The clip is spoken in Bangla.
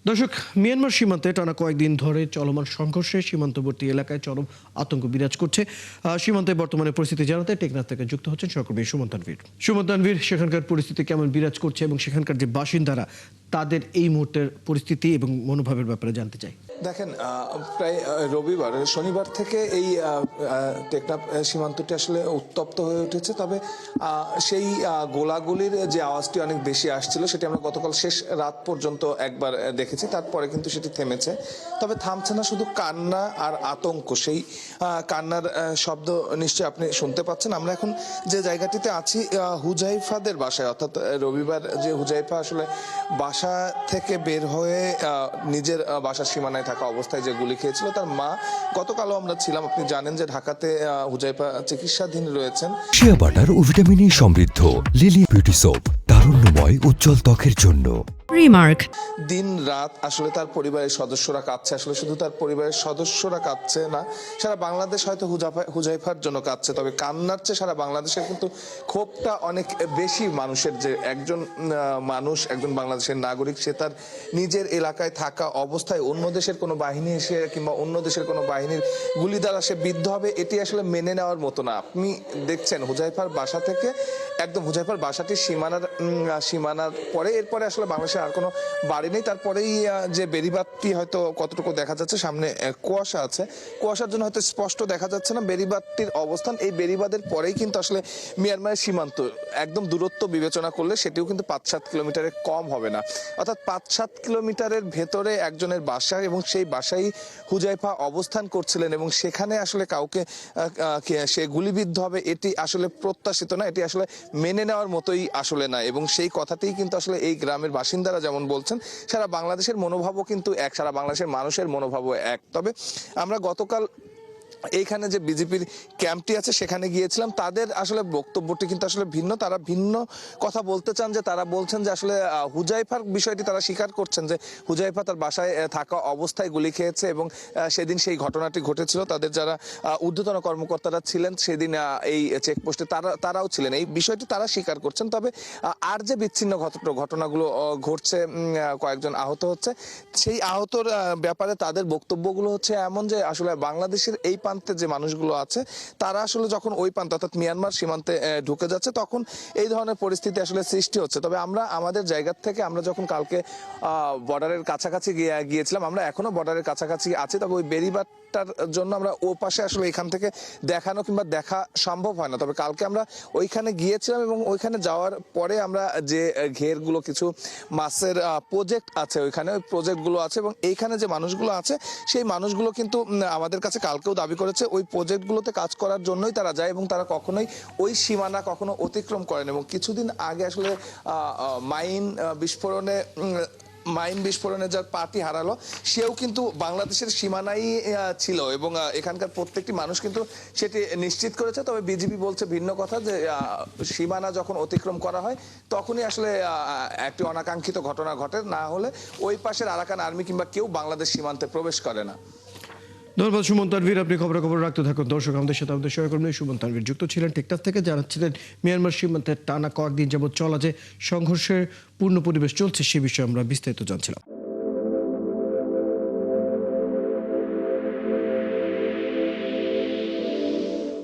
দর্শক, মিয়ানমার সীমান্তে টানা কয়েকদিন ধরে চলমান সংঘর্ষে সীমান্তবর্তী এলাকায় চরম আতঙ্ক বিরাজ করছে। সীমান্তে বর্তমানে পরিস্থিতি জানাতে টেকনাফ থেকে যুক্ত হচ্ছেন সহকর্মী সুমন তানভীর। সুমন তানভীর, সেখানকার পরিস্থিতি কেমন বিরাজ করছে এবং সেখানকার যে বাসিন্দারা তাদের এই মুহূর্তের পরিস্থিতি এবং মনোভাবের ব্যাপারে জানতে চাই। দেখেন, প্রায় শনিবার থেকে এই টেকনাফ সীমান্তটি আসলে উত্তপ্ত হয়ে উঠেছে। তবে সেই গোলাগুলির যে আওয়াজটি অনেক বেশি আসছিল সেটি আমরা গতকাল শেষ রাত পর্যন্ত একবার দেখেছি, তারপরে কিন্তু সেটি থেমেছে। তবে থামছে না শুধু কান্না আর আতঙ্ক, সেই কান্নার শব্দ নিশ্চয়ই আপনি শুনতে পাচ্ছেন। আমরা এখন যে জায়গাটিতে আছি হুজাইফাদের বাসায়, অর্থাৎ রবিবার যে হুজাইফা আসলে বাসা থেকে বের হয়ে নিজের বাসার সীমানায় থাকা অবস্থায় যে গুলি খেয়েছিল, তার মা গতকালও আমরা ছিলাম। আপনি জানেন যে ঢাকাতে হুজাইফা চিকিৎসাধীন রয়েছেন। শিয়া বাটার ও ভিটামিন সমৃদ্ধ লিলি বিউটি সোপ, তারুণ্যময় উজ্জ্বল ত্বকের জন্য। রিমার্ক। দিন রাত আসলে তার পরিবারের সদস্যরা কাঁদছে। আসলে শুধু তার পরিবারের সদস্যরা কাঁদছে না, সারা বাংলাদেশ হয়তো হুজাইফার জন্য কাঁদছে। তবে কান্নার চেয়ে সারা বাংলাদেশের কিন্তু ক্ষোভটা অনেক বেশি মানুষের, যে একজন মানুষ, একজন বাংলাদেশের নাগরিক, সে তার নিজের এলাকায় থাকা অবস্থায় অন্য দেশের কোনো বাহিনী এসে কিংবা অন্য দেশের কোনো বাহিনীর গুলি দ্বারা সে বিদ্ধ হবে, এটি আসলে মেনে নেওয়ার মতো না। আপনি দেখছেন হুজাইফার বাসা থেকে একদম হুজাইফার বাসাটি সীমানার পরে, এরপরে আসলে বাংলাদেশের আর কোনো বাড়ি নেই। তারপরেই যে বেড়িবাঁধটি হয়তো কতটুকু দেখা যাচ্ছে, সামনে কুয়াশা আছে, কুয়াশার জন্য হয়তো স্পষ্ট দেখা যাচ্ছে না বেড়িবাঁধটির অবস্থান। এই বেড়িবাঁধের পরেই কিন্তু আসলে মিয়ানমারের সীমান্ত, একদম দূরত্ব বিবেচনা করলে সেটিও কিন্তু 5-7 কিলোমিটারের কম হবে না। অর্থাৎ 5-7 কিলোমিটারের ভেতরে একজনের বাসা, এবং সেই বাসায় হুজাইফা অবস্থান করছিলেন এবং সেখানে আসলে কাউকে সে গুলিবিদ্ধ হবে, এটি আসলে প্রত্যাশিত না, এটি আসলে মেনে নেওয়ার মতোই আসলে না। এবং সেই কথাতেই কিন্তু আসলে এই গ্রামের বাসিন্দারা যেমন বলছেন, সারা বাংলাদেশের মনোভাবও কিন্তু এক, সারা বাংলাদেশের মানুষের মনোভাবও এক। তবে আমরা গতকাল এইখানে যে বিজেপির ক্যাম্পটি আছে সেখানে গিয়েছিলাম, তাদের আসলে বক্তব্যটি কিন্তু আসলে ভিন্ন। তারা ভিন্ন কথা বলতে চান, যে তারা বলছেন যে আসলে হুজাইফার বিষয়টি তারা স্বীকার করছেন যে হুজাইফা তার বাসায় থাকা অবস্থায় গুলি খেয়েছে এবং সেদিন সেই ঘটনাটি ঘটেছিল। তাদের যারা ঊর্ধ্বতন কর্মকর্তারা ছিলেন সেদিন এই চেকপোস্টে তারাও ছিলেন, এই বিষয়টি তারা স্বীকার করছেন। তবে আর যে বিচ্ছিন্ন ঘটনাগুলো ঘটছে, কয়েকজন আহত হচ্ছে, সেই আহতর ব্যাপারে তাদের বক্তব্যগুলো হচ্ছে এমন যে আসলে বাংলাদেশের এই প্রান্তে যে মানুষগুলো আছে তারা আসলে যখন ওই প্রান্ত অর্থাৎ মিয়ানমার সীমান্তে ঢুকে যাচ্ছে, তখন এই ধরনের পরিস্থিতি আসলে সৃষ্টি হচ্ছে। তবে আমরা আমাদের জায়গা থেকে, আমরা যখন কালকে বর্ডারের কাছাকাছি গিয়েছিলাম, আমরা এখনো বর্ডারের কাছাকাছি আছি, তবে ওই বেড়িবাঁধটার জন্য আমরা ও পাশে আসলে এখান থেকে দেখানো কিংবা দেখা সম্ভব হয় না। তবে কালকে আমরা ওইখানে গিয়েছিলাম এবং ওইখানে যাওয়ার পরে আমরা যে ঘেরগুলো, কিছু মাছের প্রজেক্ট আছে ওইখানে, ওই প্রজেক্টগুলো আছে এবং এইখানে যে মানুষগুলো আছে সেই মানুষগুলো কিন্তু আমাদের কাছে কালকেও দাবি করেছে ওই প্রজেক্টগুলোতে কাজ করার জন্যই তারা যায় এবং তারা কখনোই ওই সীমানা কখনো অতিক্রম করেন। এবং কিছুদিন আগে আসলে মাইন বিস্ফোরণে যার পাটি হারালো, সেও কিন্তু বাংলাদেশের সীমানাই ছিল এবং এখানকার প্রত্যেকটি মানুষ কিন্তু সেটি নিশ্চিত করেছে। তবে বিজেপি বলছে ভিন্ন কথা, যে সীমানা যখন অতিক্রম করা হয় তখনই আসলে একটি অনাকাঙ্ক্ষিত ঘটনা ঘটে, না হলে ওই পাশের আরাকান আর্মি কিংবা কেউ বাংলাদেশ সীমান্তে প্রবেশ করে না। ধন্যবাদ সুমন তানভীর, আপনি খবর রাখতে থাকুন। দর্শক, আমাদের সাথে আমাদের সহকর্মী সুমন তানভীর যুক্ত ছিলেন টেকনাফ থেকে, জানাচ্ছিলেন মিয়ানমার সীমান্তে টানা কয়েকদিন যাবৎ চলা যে সংঘর্ষের পূর্ণ পরিবেশ চলছে সে বিষয়ে আমরা বিস্তারিত জানছিলাম।